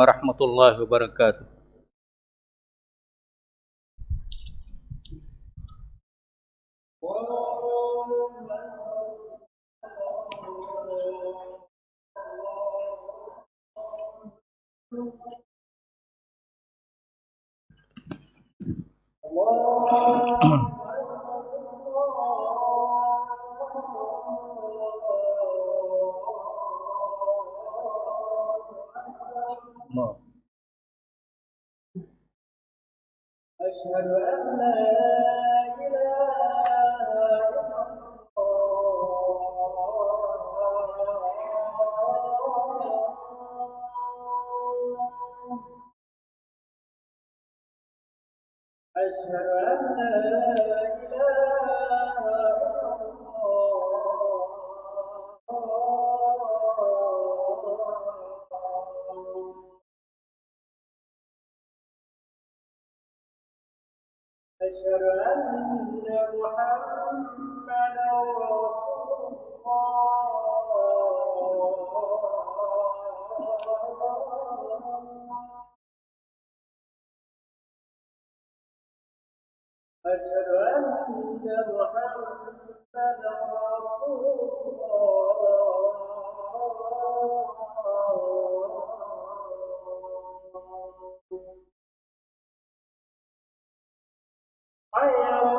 warahmatullahi wabarakatuh. أشهد أن لا إله إلا الله أشهد أن لا إله إلا الله أشهد أن محمدا رسول الله أشهد أن محمدا رسول الله حي على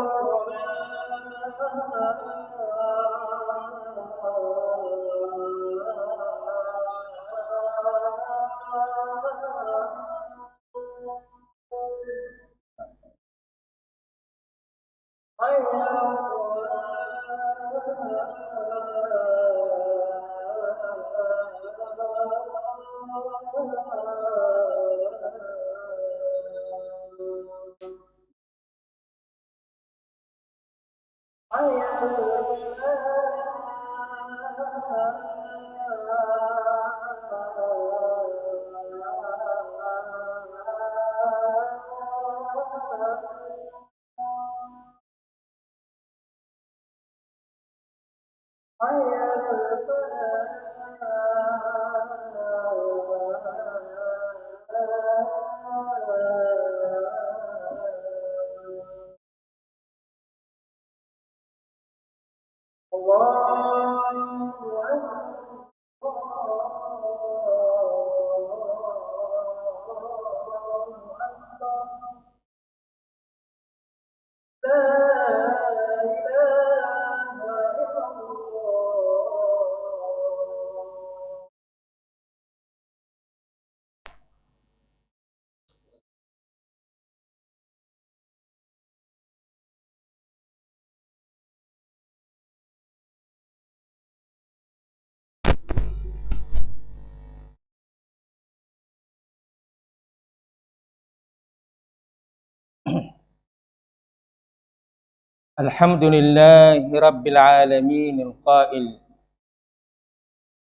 Alhamdulillahi rabbil alamin alqail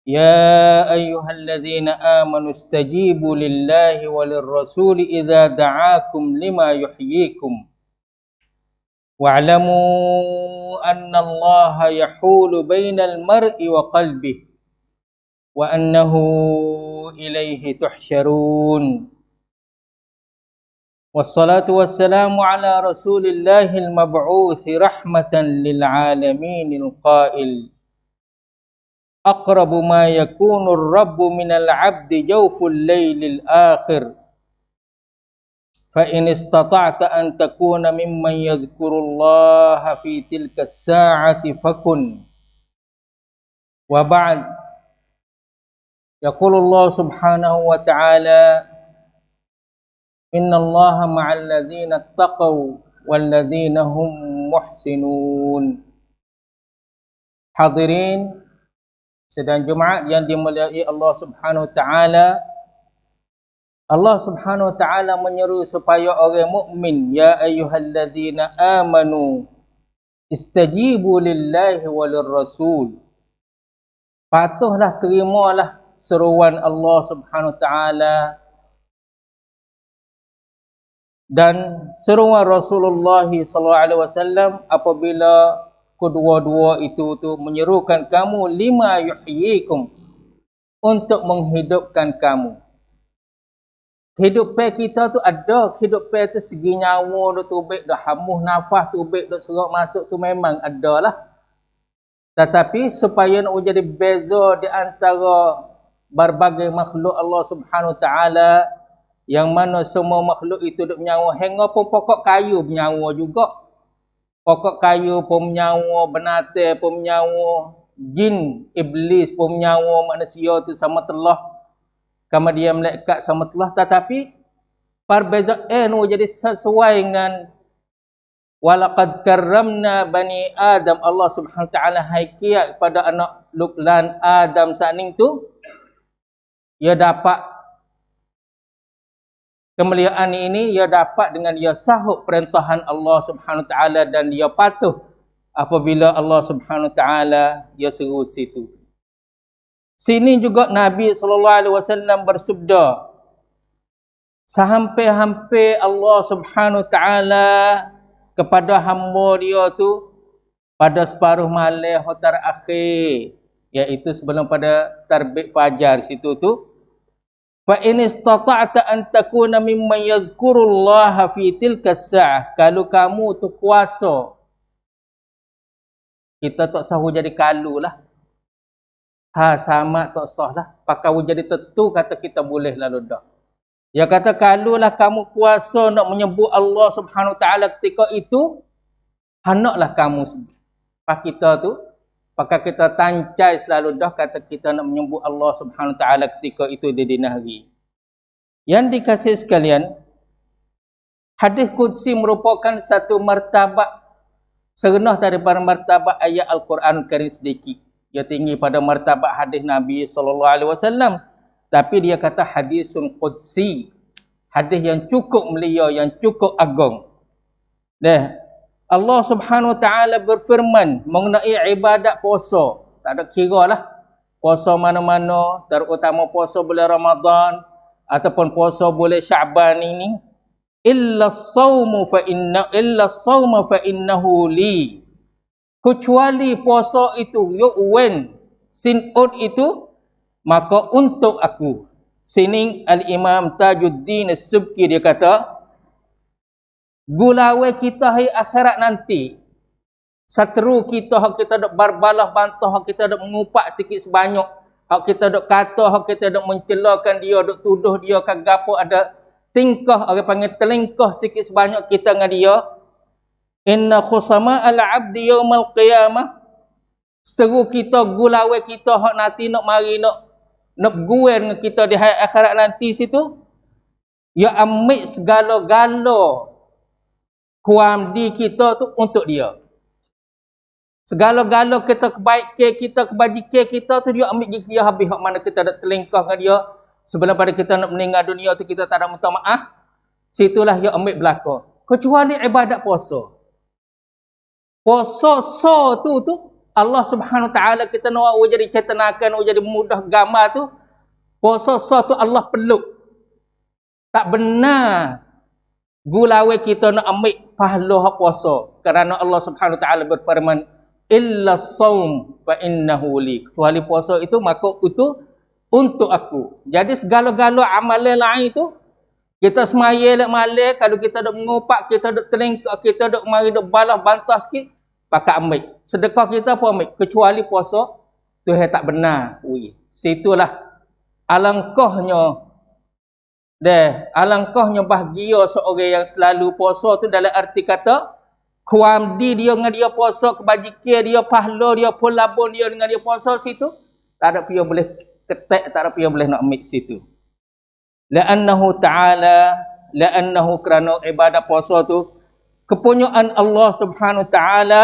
ya ayyuhalladzina amanu istajibu lillahi walir rasuli idza da'akum lima yuhyikum wa'lamu anna Allaha yahulu bainal mar'i wa qalbihi wa annahu ilaihi tuhsyarun. Wassalatu wassalamu ala rasulillahil mab'uthi rahmatan lil alaminil qail aqrabu ma yakunu ar-rabbu minal 'abdi jawful laylil akhir fa in istata'ta an takuna mimman yadhkurullaha fi tilka as-sa'ati fakun wa ba'd yaqulullahu subhanahu wa ta'ala innallaha ma'al ladzina taqaw wal ladzina hum muhsinun. Hadirin sidang Jumaat yang dimuliai Allah Subhanahu wa taala, Allah Subhanahu wa taala menyeru supaya orang mukmin, ya ayyuhalladzina amanu istajibu lillahi walir rasul. Patuhlah, terimalah seruan Allah Subhanahu wa taala dan seruan Rasulullah sallallahu alaihi wasallam apabila kedua-dua itu menyerukan kamu lima yuhyikum, untuk menghidupkan kamu. Kehidupan kita tu ada, kehidupan tu segi nyawa tu tubik, dah hamuh nafas tubik, dah serok masuk tu memang ada lah. Tetapi supaya nak jadi beza di antara berbagai makhluk Allah Subhanahu Wa Taala, yang mana semua makhluk itu duk menyawa, hingga pun pokok kayu menyawa juga. Pokok kayu pun menyawa, binatang pun menyawa, jin, iblis pun menyawa, manusia tu sama telah, kemudian malaikat sama telah. Tetapi perbezaan jadi sesuai dengan walaqad karramna bani Adam, Allah Subhanahu Wa Taala haikiat kepada anak Luqman Adam saning tu, ia dapat kemuliaan ini, ia dapat dengan ia sahut perintahan Allah Subhanahu Wa Taala dan dia patuh apabila Allah Subhanahu Wa Taala ia seru situ. Sini juga Nabi SAW bersabda, sampai-hampir Allah Subhanahu Wa Taala kepada hamba dia tu pada separuh malam hotar akhir, iaitu sebelum pada terbit fajar situ tu, fa in istata'ta an takuna mimman yadhkurullaha fi tilka as-sa'ah, kalau kamu tu kuasa, kita tak sah jadi kalu lah, sama tak sah lah, pakai jadi tentu kata kita boleh lalu dah. Dia kata kalulah kamu kuasa nak menyebut Allah Subhanahu Wa Taala ketika itu, hendaklah kamu pak kita tu, pakai kita tancai selalu dah kata kita nak menyebut Allah Subhanahu Wa Taala ketika itu di dini hari. Yang dikasih sekalian, hadis qudsi merupakan satu martabat serendah daripada martabat ayat Al-Quran Karim sedikit. Dia tinggi pada martabat hadis Nabi SAW. Tapi dia kata hadisun qudsi, hadis yang cukup mulia, yang cukup agung. Allah Subhanahu Wa Taala berfirman mengenai ibadat puasa. Tak ada kira lah puasa mana-mana, terutama puasa bulan Ramadan ataupun puasa bulan Syaban ini. Illa as-sawma fa innahu li. Kecuali puasa itu, yu'wen sin'ud itu, maka untuk aku. Sini Al-Imam Tajuddin As-Subki dia kata, gulawe kita hari akhirat nanti, seteru kita, hak kita dok barbalah bantah, hak kita dok mengupak sikit sebanyak, hak kita dok kata, hak kita dok mencelakan dia, dok tuduh dia kagapo, ada tingkah, orang panggil telingkah sikit sebanyak kita dengan dia. Inna khusama al-abdi yawmal qiyamah, seteru kita, gulawe kita hak nanti nak mari nak berguer dengan kita di hari akhirat nanti situ, ya ambil segala-gala kuamdi kita tu untuk dia. Segala-gala kita kebaikan kita, kebajikan kita tu dia ambil dia habis. Hak mana kita ada terlingkah dengan dia sebelum pada kita nak meninggal dunia tu kita tak ada minta maaf, situlah dia ambil belaka. Kecuali ibadat puasa. Puasa tu Allah Subhanahu Wa Taala kita nak jadi cetanakan, jadi mudah gambar tu. Puasa tu Allah peluk. Tak benar gulawe kita nak ambil pahala hak puasa, kerana Allah Subhanahu Wa Taala berfirman illa saum fa innahu li. Kecuali puasa itu maka itu untuk aku. Jadi segala-gala amalan lain tu kita semaya lek malam, kalau kita dak mengopak, kita dak terlengkak, kita dak mari dak balas bantah sikit, pakai ambil. Sedekah kita pun ambil, kecuali puasa tu tak benar. Situlah alangkahnya alangkahnya bahagia seorang yang selalu puasa tu, dalam arti kata kuamdi dia dengan dia puasa, kebajikan dia, pahala dia, pelabun dia dengan dia puasa situ, tak ada pihak boleh ketek, tak ada pihak boleh nak ambil situ. La'annahu kerana ibadat puasa tu kepunyaan Allah Subhanahu Wa Taala,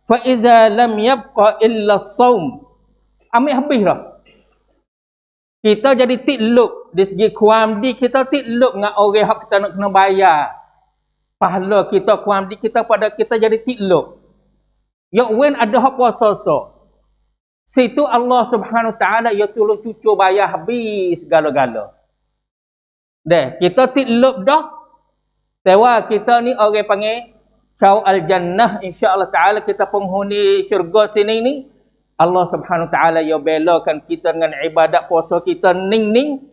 fa iza lam yabqa illa as-saum, ambil habis dah. Kita jadi tikluk di segi kuamdi, kita tikluk dengan orang hak kita nak kena bayar. Pahala kita, kuamdi kita pada kita jadi tikluk. Ya when ada hak puasa situ Allah Subhanahu Wa Taala ya tolong cucu bayar habis segala-gala. Kita tikluk dah. Tewa kita ni orang panggil Cau al-Jannah, insya-Allah taala kita penghuni syurga sini ni. Allah Subhanahu Wa Taala ya belakan kita dengan ibadat puasa kita ning-ning,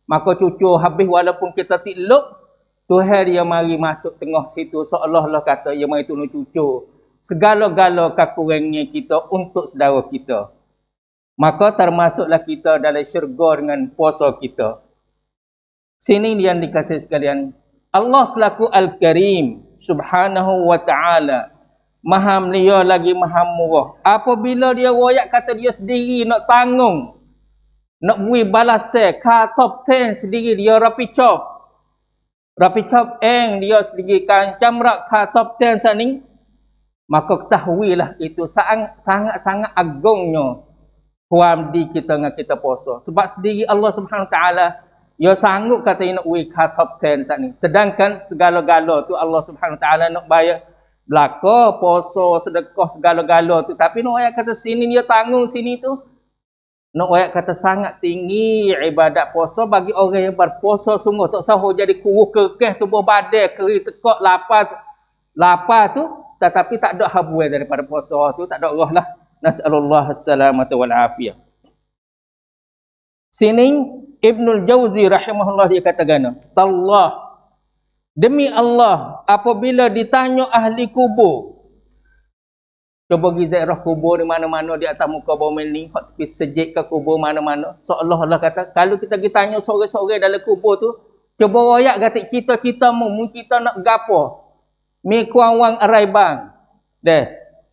Maka cucur habis walaupun kita tikluk, Tuhan dia mari masuk tengah situ seolah-olah kata dia mari tolong cucur segala-gala kekurangan kita untuk saudara kita. Maka termasuklah kita dalam syurga dengan puasa kita. Sini yang dikasih sekalian, Allah selaku Al-Karim Subhanahu wa ta'ala, Maha Mulia lagi Maha Murah. Apabila dia royak kata dia sendiri nak tanggung, nak beri balasan, top 10 sendiri dia rapi chop dia sendiri kan camrak top 10 saning, maka ketahuilah itu sangat-sangat agungnya kuamdi kita dengan kita puasa. Sebab sendiri Allah Subhanahu Wa Taala dia sanggup kata nak beri top 10 saat ni. Sedangkan segala-gala tu Allah Subhanahu Wa Taala nak bayar belaka, puasa, sedekah segala-gala tu. Tapi nak ayat kata sini dia tanggung sini tu. Nak ayat kata sangat tinggi ibadat puasa bagi orang yang berpuasa sungguh. Tak sahur jadi kuruh kekeh tubuh badan, kering tekak, lapar tu. Tetapi tak ada habuai daripada puasa tu. Tak ada Allah lah. Nas'alullah as-salamata wal afiyah. Sini Ibnul Jauzi rahimahullah dia katakan, Tallah, demi Allah, apabila ditanya ahli kubur, cuba gizat roh kubur di mana-mana di atas muka bumi ni, hak tepi sejik ke kubur mana-mana, seolah-olah kata, kalau kita tanya sore-sore dalam kubur tu, cuba royak kata kita mu kita nak gapo, mi kuang-wang arai bang, deh,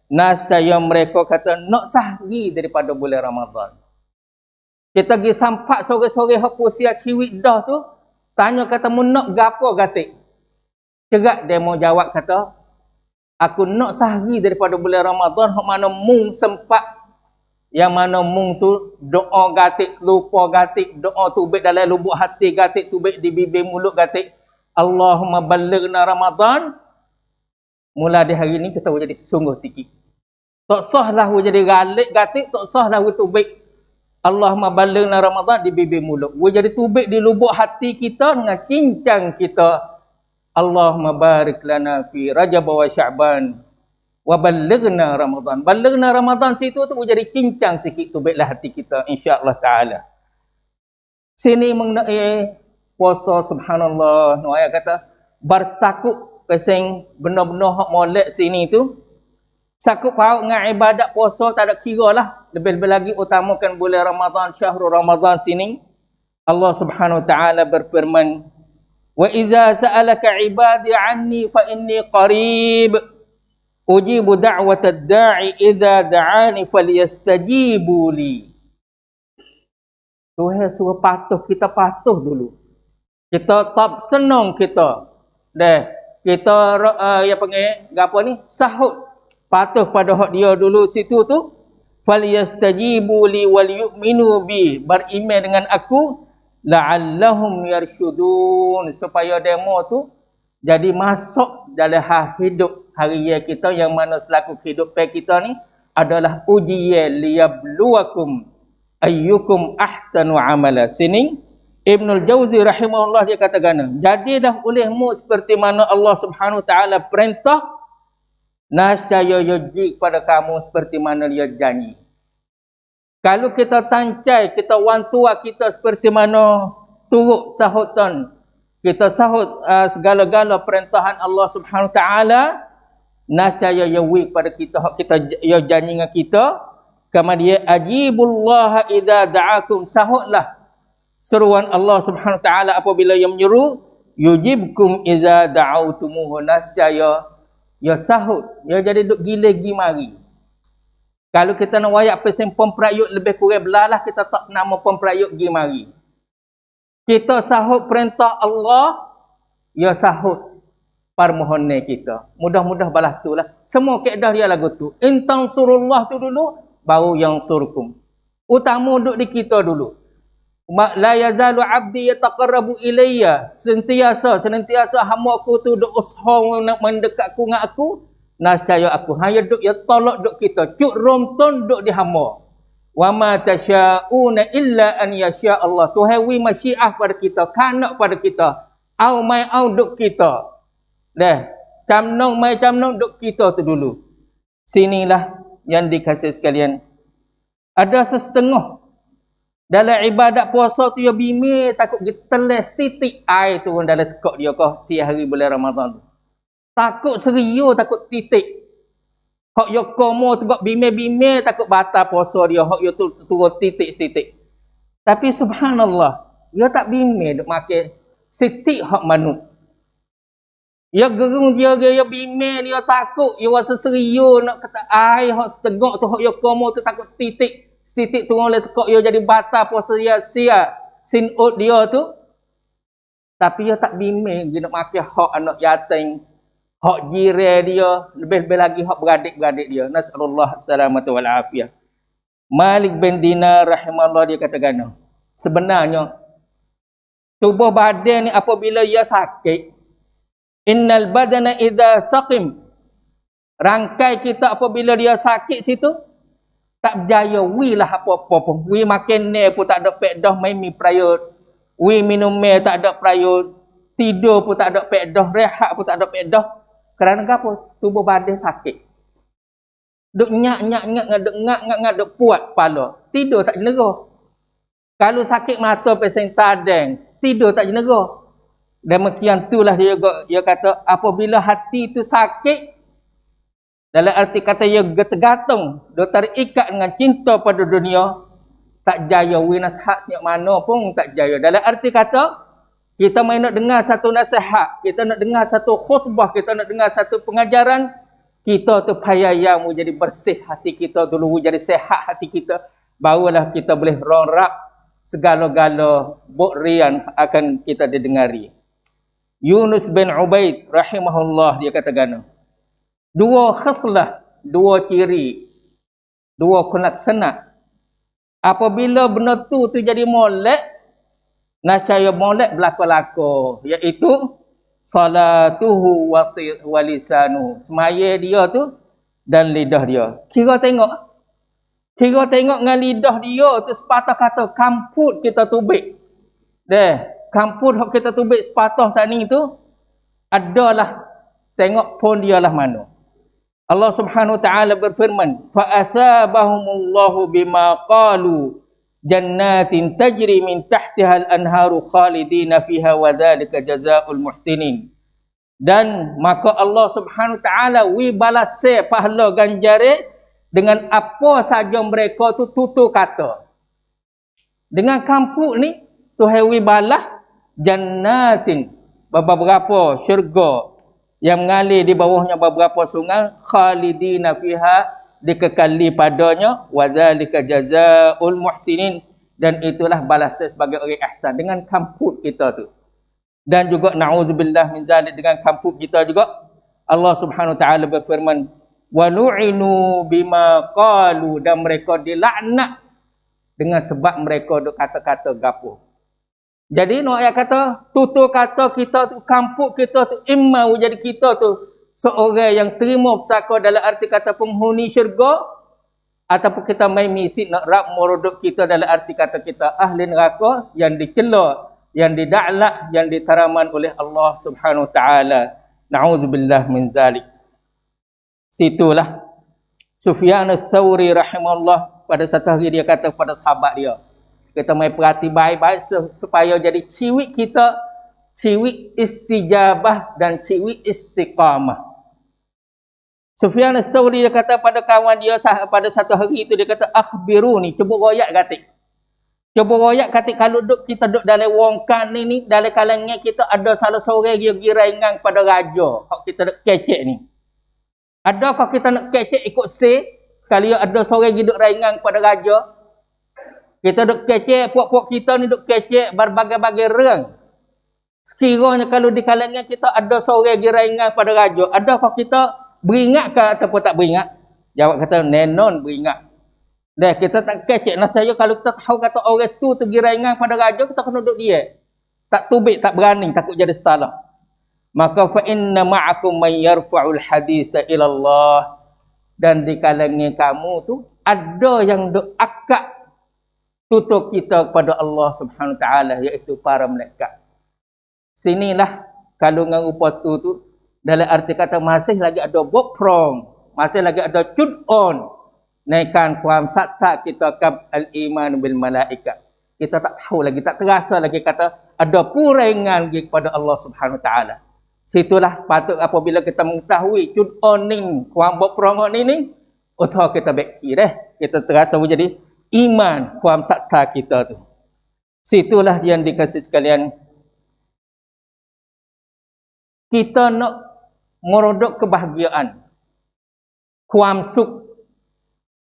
nasaya mereka kata nak sahri daripada bulan Ramadan. Kita pergi sampak sore-sore hak usia ciwik dah tu, tanya kata mu nak gapo gatik. Cerak dia mau jawab kata, aku nak sahri daripada bulan Ramadan hak mana mung sempat, yang mana mung tu doa gatik, lupa gatik, doa tubik dalam lubuk hati gatik, tubik di bibir mulut gatik. Allahumma ballighna Ramadan. Mula di hari ni kita jadi sungguh sikit. Tak sahlah jadi galik gatik, tak sahlah tubik Allahumma ballighna Ramadan di bibir mulut. Jadi tubik di lubuk hati kita dengan cincang kita. Allahumma barik lana fi Rajab wa Sya'ban wa ballighna Ramadan. Ballighna Ramadan situ tu jadi cincang sikit tubiklah hati kita insya-Allah taala. Sini mengenai puasa subhanallah, no ayat kata bersakut pesing benar-benar hak molek sini tu. Sakut paut dengan ibadat puasa tak ada kira lah. Lebih-lebih lagi utamakan bulan Ramadan, syahrul Ramadan sini. Allah Subhanahu Wa Taala berfirman, "Wa iza sa'alaka 'ibadi 'anni fa inni qarib. Ujibu da'watad da'i idza da'ani falyastajibu li." Tuhan suruh patuh, kita patuh dulu. Kita tak senang kita. Kita yang panggil apa ni? Sahut. Patuh pada hak dia dulu situ tu. Falyastajibu li wal yu'minu bi, beriman dengan aku, la'allahum yarshudun, supaya demo tu jadi masuk dalam hidup harian kita, yang mana selaku kehidupan kita ni adalah ujian liyabluwakum ayyukum ahsanu amala. Sini Ibnul Jauzi rahimahullah dia katakan, jadilah olehmu seperti mana Allah Subhanahu Wa Taala perintah, nascaya yoji kepada kamu seperti mana dia janji. Kalau kita tancai, kita wantua kita seperti mana turut sahutan, kita sahut segala-gala perintahan Allah Subhanahu Taala, nascaya yoji kepada kita hak kita ya janji dengan kita. Kama dia ajibullah idza da'akum, sahutlah seruan Allah Subhanahu Taala apabila ia menyeru, yujibkum idza da'autumuhu, nascaya ya sahut, ya jadi duk gila gi mari. Kalau kita nak wayak pesen pemperayuk lebih kurang belalah, kita tak nama pemperayuk gi mari. Kita sahut perintah Allah, ya sahut permohonan kita. Mudah-mudah balas tu lah. Semua kaedah dia lagu tu. In tansurullah tu dulu, baru yang surkum. Utama duduk di kita dulu. La yazalu abdi yataqarrabu ilayya, senantiasa hamba aku tu duk usaha nak mendekatku dengan aku, nascaya aku hanya duk ya tolak duk kita, cuk romton duk di hamba. Wa ma tasyauna illa an yasha Allah, Tuhan wi masyiah pada kita, kanak pada kita, au mai au duk kita. Dah, camnong mai camnong duk kita tu dulu. Sinilah yang dikasih sekalian. Ada setengah Dalam ibadat puasa tu, dia bimir takut geteles titik air turun dalam tekak dia kau siang hari bulan Ramadan tu. Takut serius, takut titik. Hak yo komo tegak bimir-bimir takut batal puasa dia. Hak yo tu turun titik-titik. Tapi subhanallah, dia tak bimir duk makan titik hak manuk. Dia gerung dia bimir, dia takut, dia rasa serius nak kata air hak setegak tu hak yo komo tu takut titik. Setitik turun oleh tekak dia jadi batal puasa dia sia sinut dia tu. Tapi dia tak bimir dia nak makan hak anak yatim, hak jiran dia, lebih-lebih lagi hak beradik-beradik dia. Nasallallahu salamata wal afiyah. Malik bin Dinar rahimahullah dia katakan, sebenarnya tubuh badan ni apabila ia sakit, innal badana idza saqim, rangkai kita apabila dia sakit situ tak berjaya wi lah apa-apa pun. Wi makan ni pun tak ada pedah, main mi prayut. Wi minum mi tak ada prayut. Tidur pun tak ada pedah, rehat pun tak ada pedah. Kerana apa? Tubuh badan sakit. Duk nyak duk puat kepala. Tidur tak jenera. Kalau sakit mata pesen tadeng, tidur tak jenera. Demikian itulah dia kata apabila hati itu sakit, dalam arti kata ia tergantung, dia terikat dengan cinta pada dunia, tak jaya wi nasihat senyap mana pun tak jaya. Dalam arti kata kita main nak dengar satu nasihat, kita nak dengar satu khutbah, kita nak dengar satu pengajaran, kita tu payah jadi bersih hati kita dulu, jadi sehat hati kita, barulah kita boleh ronrak segala-gala bukrian akan kita didengari. Yunus bin Ubaid rahimahullah dia katakan, dua khaslah, dua ciri, dua kelaksana. Apabila benda tu jadi molek, nascaya molek berlaku-laku, iaitu salatuhu wa lisanuhu, semaya dia tu dan lidah dia. Kira tengok dengan lidah dia tu sepatah kata kamput kita tubik. Kamput hak kita tubik sepatah saat ni tu adalah tengok pun dia lah mana. Allah Subhanahu wa taala berfirman, fa athabahumullahu bima qalu jannatin tajri min tahtiha al-anharu khalidina fiha wa dzalika jazaa'ul muhsinin. Dan maka Allah Subhanahu wa taala wi balas pahala ganjare dengan apa saja mereka tu tutur kata. Dengan kampuk ni Tuhan wi balas jannatin, beberapa syurga yang mengalir di bawahnya beberapa sungai, khalidina fiha, dikekali padanya, wa dzalika jazaa'ul muhsinin, dan itulah balasan sebagai orang ihsan dengan kamput kita tu. Dan juga na'udzubillah min zalik, dengan kamput kita juga Allah Subhanahu wa taala berfirman, wa lu'inu bima qalu, dan mereka dilaknat dengan sebab mereka duk kata-kata gapo. Jadi nak ayat kata tutur kata kita tu, kampuk kita tu, imma jadi kita tu seorang yang terima pesaka dalam arti kata penghuni syurga, ataupun kita main misi nak rap merodok kita dalam arti kata kita ahli neraka yang dicela, yang dida'lak, yang ditaraman oleh Allah Subhanahu wa taala. Na'udzubillah min zalik. Situlah Sufyan ats-Tsauri rahimahullah pada satu hari dia kata kepada sahabat dia, kita main perhati baik-baik supaya jadi ciwik kita, ciwik istijabah dan ciwik istiqamah. Sufyan ats-Tsauri dia kata pada kawan dia pada satu hari itu, dia kata akhbiruni, cuba royak katik. Cuba royak katik kalau kita duduk dalam wongkan ni, dalam kalangan kita ada salah seorang dia girangan pada raja, hak kita nak kecek ni. Adakah kita nak kecek ikut kalau ada seorang duduk ringan pada raja? Kita duk kecek, puak-puak kita ni duk kecek berbagai-bagai rang. Sekiranya kalau di kalangan kita ada seorang giraingan pada raja, adakah kita beringat ke ataupun tak beringat? Jawab kata, nenon beringat. Dah kita tak kecek. Nasaya kalau kita tahu kata orang tu giraingan pada raja, kita kena duduk dia. Tak tubik, tak berani, takut jadi salah. Maka fa inna ma'akum man yarfa'ul haditsa ila Allah. Dan di kalangan kamu tu ada yang duk akad tutur kita kepada Allah Subhanahu wa taala, iaitu para malaikat. Sinilah kalau dengan rupa tu dalam arti kata masih lagi ada bokrong, masih lagi ada cud on naikkan kuam sakta kita kab al-iman bil malaikat. kita tak tahu lagi, tak terasa lagi kata ada purengan lagi kepada Allah Subhanahu Wa Taala. Situlah patut apabila kita mengetahui cud oning kuam bok perong ni usaha kita baiki dah. Kita terasa menjadi iman kuam sakta kita tu. Situlah yang dikasih sekalian. Kita nak merodok kebahagiaan. Kuam suk.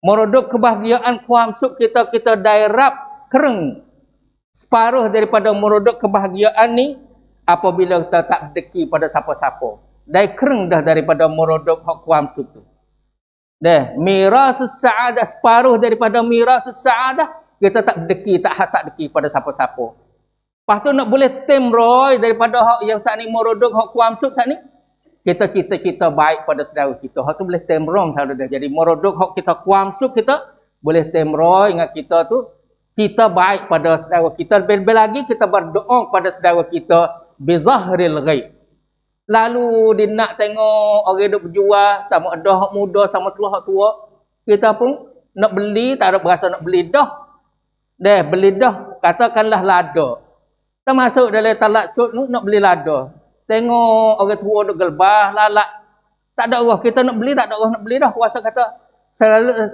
Merodok kebahagiaan kuam suk kita daerap kereng. Separuh daripada merodok kebahagiaan ni apabila kita tak deki pada siapa-siapa. Dah kereng dah daripada merodok hak kuam suk tu. Dah mirasus saadah, separuh daripada mirasus saadah kita tak deki, tak hasad deki pada siapa-siapa. Lepas tu nak boleh temroy daripada hak yang saat ni merodok hak kuam suk saat ni. Kita baik pada saudara kita. Hak tu boleh temrong saudara dah. Jadi merodok hak kita kuam suk kita boleh temroy dengan kita tu. Kita baik pada saudara kita. Lebih-lebih lagi kita berdoa pada saudara kita bizahril ghaib. Lalu dia nak tengok orang duk berjual sama ada hak muda sama tua hak tua, kita pun nak beli tak ada berasa nak beli dah. Dah beli dah, katakanlah lada. Kita masuk dalam talak sud tu nak beli lada. Tengok orang tua duk gelbah lalak. Tak ada orang kita nak beli, tak ada orang nak beli dah. Kuasa kata selalu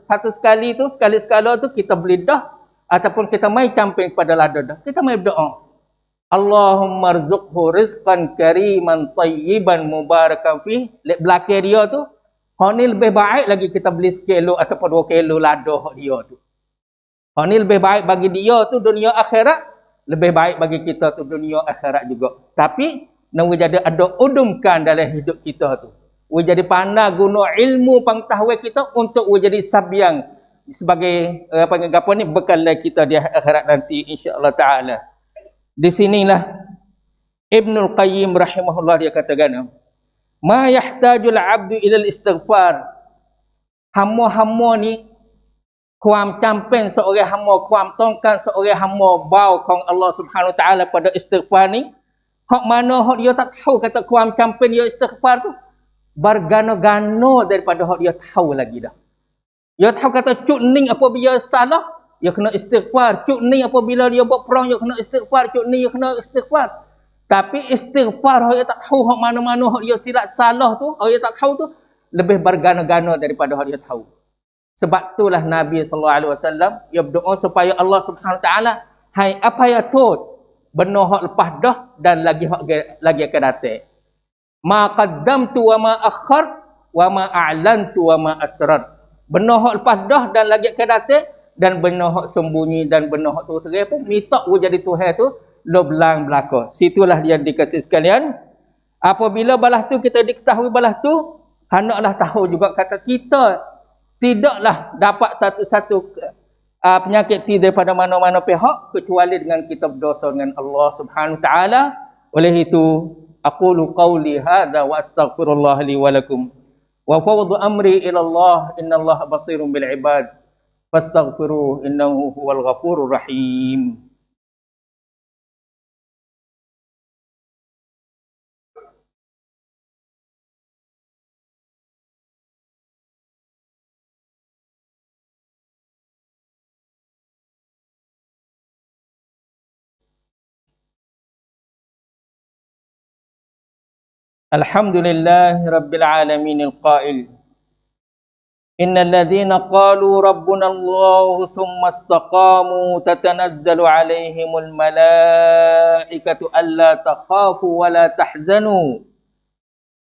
satu sekali tu sekali-sekala tu kita beli dah ataupun kita mai camping pada lada dah. Kita mai berdoa. Allahumma rzuqhu rizqan kariman tayyiban mubarakan fi. Lek belakang dia tu, hak ni lebih baik lagi kita beli sekilo ataupun 2 kilo lada hak dia tu. Hak ni lebih baik bagi dia tu dunia akhirat, lebih baik bagi kita tu dunia akhirat juga. Tapi nak jadi ada udumkan dalam hidup kita tu. We jadi pandai guna ilmu pengetahuan kita untuk we jadi sabiang sebagai apa ni bekal kita di akhirat nanti insya-Allah taala. Di sinilah Ibnul Qayyim rahimahullah dia katakan, ma yahtajul 'abdu ila al-istighfar. Hamba-hamba ni kuam campen seorang hamba, kuam tongkan seorang hamba bau kong Allah Subhanahu Wa Taala pada istighfar ni. Hak mana hak dia tak tahu kata kuam campen dia istighfar tu bergano-gano daripada hak dia tahu lagi dah. Dia tahu kata cuk ning apabila salah dia kena istighfar, cuk ni apabila dia buat perang dia kena istighfar, cuk ni dia kena istighfar. Tapi istighfar dia tak tahu hak mana-mana hak dia silap salah tu, hak dia tak tahu tu lebih bergana-gana daripada hak dia tahu. Sebab itulah Nabi sallallahu alaihi wasallam dia berdoa supaya Allah Subhanahu taala hai apa ya tut benar hak lepas dah dan lagi akan datang. Ma qaddamtu wa ma akhart wa ma a'lantu wa ma asrar. Benar hak lepas dah dan lagi akan datang. Dan benar hak sembunyi dan benar hak tu terang pun minta we jadi Tuhan tu lo belang belaka. Situlah dia dikasih sekalian. Apabila balah tu kita diketahui balah tu, hendaklah tahu juga kata kita tidaklah dapat satu-satu penyakit daripada mana-mana pihak kecuali dengan kita berdosa dengan Allah Subhanahu taala. Oleh itu aqulu qawli hadza wa astaghfirullah li wa lakum wa fawwadu amri ila Allah innallaha basirun bil ibad. Fastaghfiruhu innahu huwal ghafurur rahim. Alhamdulillahi rabbil alamin alqa'il Innal ladzina qalu rabbuna Allah thumma istaqamu tatanazzalu alaihimul malaikatu alla takhafu wa la tahzanu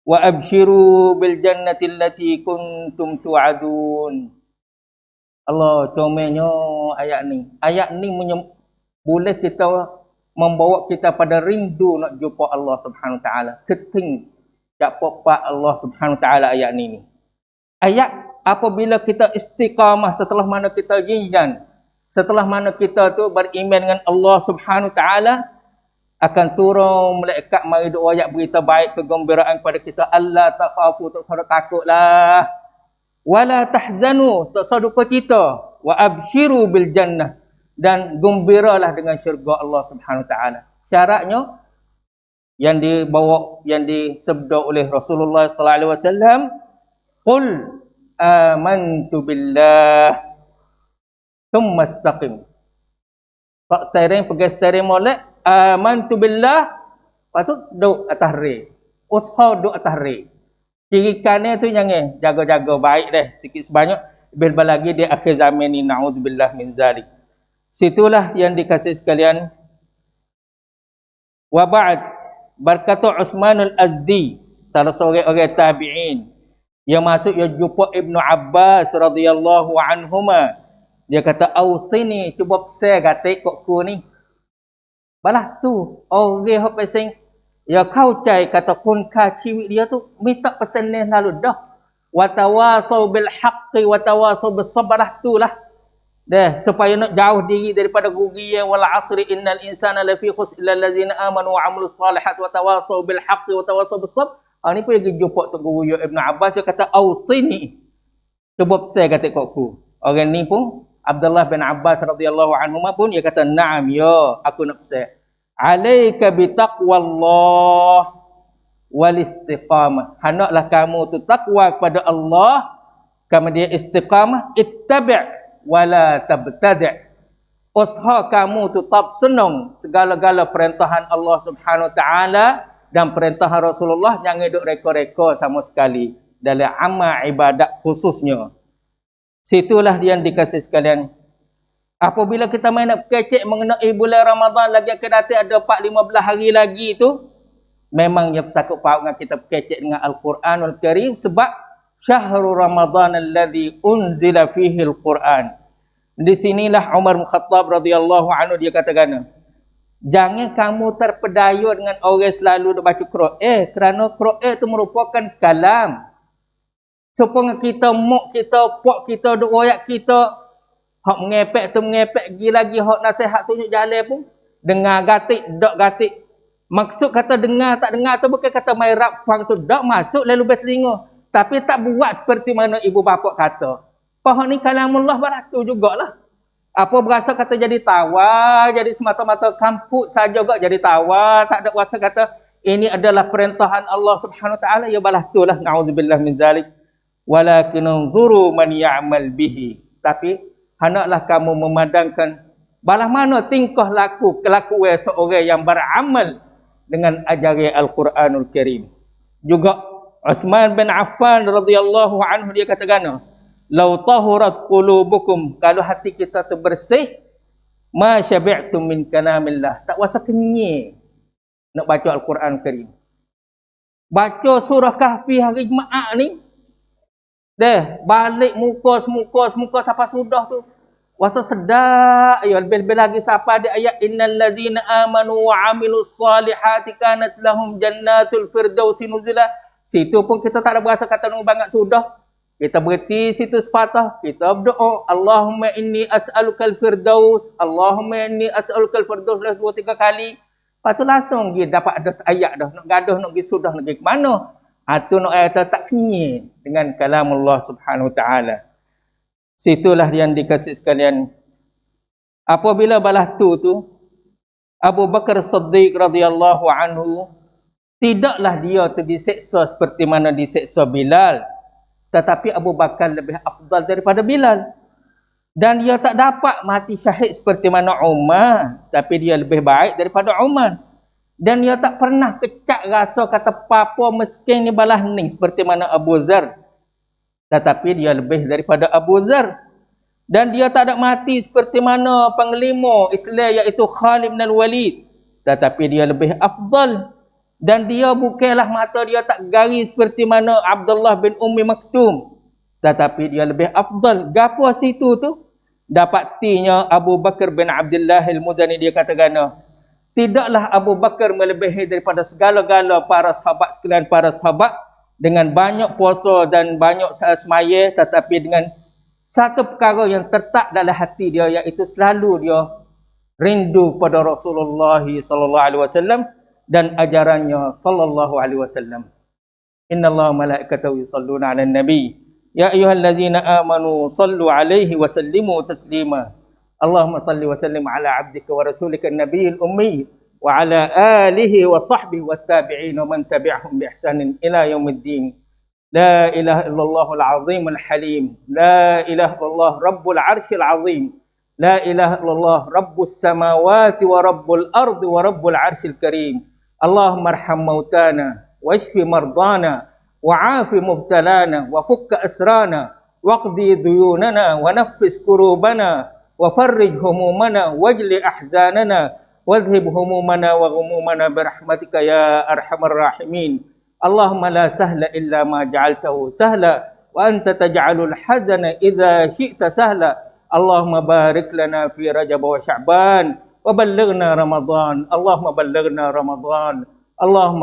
wa abshiru bil jannati allati kuntum tu'adun. Allah comelnya ayat ni. Ayat ni boleh kita membawa kita pada rindu nak jumpa Allah Subhanahu Wa Taala. Keting tak pak Allah Subhanahu Wa Taala ayat ni. Ayat apabila kita istiqamah setelah mana kita jinan, setelah mana kita tu beriman dengan Allah Subhanahu Wa Taala, akan turun malaikat mari doa ayat berita baik kegembiraan kepada kita. Allah takhafu, tak usah takutlah. Wala tahzanu, tak usah duka cita. Wa abshiru bil jannah, dan gembiralah dengan syurga Allah Subhanahu Wa Taala. Syaratnya yang dibawa, yang disebut oleh Rasulullah sallallahu alaihi wasallam, qul amantu billah thumma istaqim. Tak steering, pergi steering molek. Amantu billah. Lepas tu duduk atas rel. Usaha duduk atas rel. Kiri kanan tu jangan jaga-jaga baik deh. Sikit sebanyak. Lebih lagi di akhir zaman ni. Na'udzubillah min zalik. Situlah yang dikasih sekalian. Wa ba'd. Berkata Utsmanul Azdi. Salah seorang orang tabi'in. Yang masuk yang jumpa Ibnu Abbas radhiyallahu anhuma. Dia kata, "Ausini, cuba pesan gatik kok ku ni." Balah tu, orang hok pesing ya kau cai kata kun ka ciwi dia tu minta pesan ni lalu dah. Wa tawasau bil haqqi wa tawasau bis sabr tu lah. Dah supaya nak jauh diri daripada kerugian wal asri innal insana lafi khusr illa allazina amanu wa amilus salihat wa tawasau bil haqqi wa tawasau bis sabr. Ni pun pergi jumpa Tok Guru Ibn Abbas dia kata ausini. Cuba pesan kata kok ku. Orang ni pun Abdullah bin Abbas radhiyallahu anhuma pun dia kata na'am ya aku nak pesan. Alaika bitaqwallah wal istiqamah. Hendaklah kamu tu takwa kepada Allah, kemudian istiqamah, ittabi' wala tabtadi'. Usaha kamu tu tetap senang segala-gala perintahan Allah Subhanahu wa taala dan perintahan Rasulullah, jangan duk reka-reka sama sekali dalam amal ibadat khususnya. Situlah yang dikasih sekalian. Apabila kita main nak kecek mengenai bulan Ramadan lagi akan datang ada 4-15 hari lagi tu, memang dia sakut faham dengan kita kecek dengan Al-Quranul Karim sebab syahrul Ramadan alladhi unzila fihi Al-Quran. Di sinilah Umar bin Khattab radhiyallahu anhu dia katakan, jangan kamu terpedaya dengan orang selalu duk baca Quran kerana Quran itu merupakan kalam. Supaya kita mak kita, pak kita, duk royak kita, hak mengepek tu mengepek, lagi hak nasihat tunjuk jalan pun dengar gatik, dak gatik. Maksud kata dengar tak dengar tu bukan kata mai rap fang tu dak masuk lalu bertelinga, tapi tak buat seperti mana ibu bapa kata. Pahak ni kalamullah baratu jugalah. Apa berasa kata jadi tawa, jadi semata-mata kamput saja gak jadi tawa, tak ada rasa kata ini adalah perintahan Allah Subhanahu wa taala, ya balah tulah naudzubillah min zalik. Walakin unzuru man ya'mal bihi. Tapi hendaklah kamu memandangkan balah mana tingkah laku kelakuan seorang yang beramal dengan ajaran Al-Quranul Karim. Juga Utsman bin Affan radhiyallahu anhu dia katakan, "Lau tahurat qulubukum," kalau hati kita tu bersih, ma syabi'tum min kalamillah, tak wasa kenyang nak baca Al-Quran Karim. Baca surah Kahfi hari Jumaat ni, dah balik muka sampai sudah tu wasa sedap ya, lebih-lebih lagi siapa ada ayat innal ladzina amanu wa amilus solihati kanat lahum jannatul firdausi nuzula. Situ pun kita tak ada berasa kata nunggu banget sudah. Kita berhenti situ sepatah, kita berdoa, Allahumma inni as'alukal firdaus, Allahumma inni as'alukal firdaus 2-3 kali. Lepas tu langsung dia dapat ada ayat dah, nak gaduh, nak pergi sudah, nak pergi ke mana. Itu nak ayat tak kenyang dengan kalamullah Subhanahu wa taala. Situlah yang dikasih sekalian. Apabila balah tu Abu Bakar Siddiq radhiyallahu anhu, tidaklah dia tu diseksa seperti mana diseksa Bilal, tetapi Abu Bakar lebih afdal daripada Bilal. Dan dia tak dapat mati syahid seperti mana Umar, tapi dia lebih baik daripada Umar. Dan dia tak pernah kecak rasa kata papa miskin ni balah ning seperti mana Abu Dzar. Tetapi dia lebih daripada Abu Dzar. Dan dia tak ada mati seperti mana panglima Islam iaitu Khalid bin Walid. Tetapi dia lebih afdal. Dan dia bukanlah mata dia tak garis seperti mana Abdullah bin Ummi Maktum. Tetapi dia lebih afdal. Gapo situ tu? Dapatinya Abu Bakar bin Abdullah al-Muzani dia katakan, tidaklah Abu Bakar melebihi daripada segala-gala para sahabat sekalian para sahabat dengan banyak puasa dan banyak semaya, tetapi dengan satu perkara yang tertak dalam hati dia, iaitu selalu dia rindu pada Rasulullah sallallahu alaihi wasallam dan ajarannya sallallahu alaihi wasallam. Innallaha malaikatahu yusalluna 'alan nabi ya ayyuhallazina amanu sallu 'alaihi wa sallimu taslima. Allahumma salli wa sallim ala 'abdika wa rasulika an-nabiyil ummi wa ala alihi wa sahbihi wat tabi'in wa man tabi'ahum bi ihsanin ila yaumiddin. La ilaha illallah al-azim al-halim. La ilaha illallah rabbul arsyil azim. لا إله إلا الله رب السماوات ورب الأرض ورب العرش الكريم اللهم ارحم موتانا واشف مرضانا وعاف مبتلانا وفك أسرانا واقضي ديوننا ونفس كروبنا وفرج همومنا واجل أحزاننا واذهب همومنا وغمومنا برحمتك يا أرحم الراحمين اللهم لا سهل إلا ما جعلته سهلا وأنت تجعل الحزن إذا شئت سهلا اللهم بارك لنا في رجب وشعبان وبلغنا رمضان اللهم بلغنا رمضان اللهم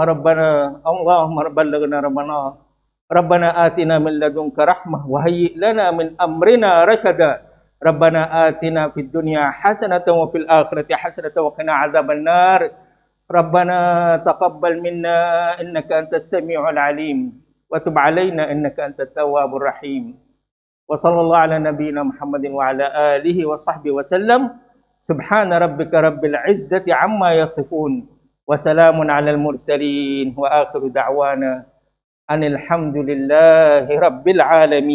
بلغنا رمضان ربنا آتنا من لدنك رحمة وهيئ لنا من أمرنا رشدا ربنا آتنا في الدنيا حسنة وفي الآخرة حسنة وقنا عذاب النار ربنا تقبل منا إنك أنت السميع العليم وتب علينا إنك أنت التواب الرحيم وصلى الله على نبينا محمد وعلى آله وصحبه وسلم سبحان ربك رب العزة عما يصفون وسلام على المرسلين وآخر دعوانا أن الحمد لله رب العالمين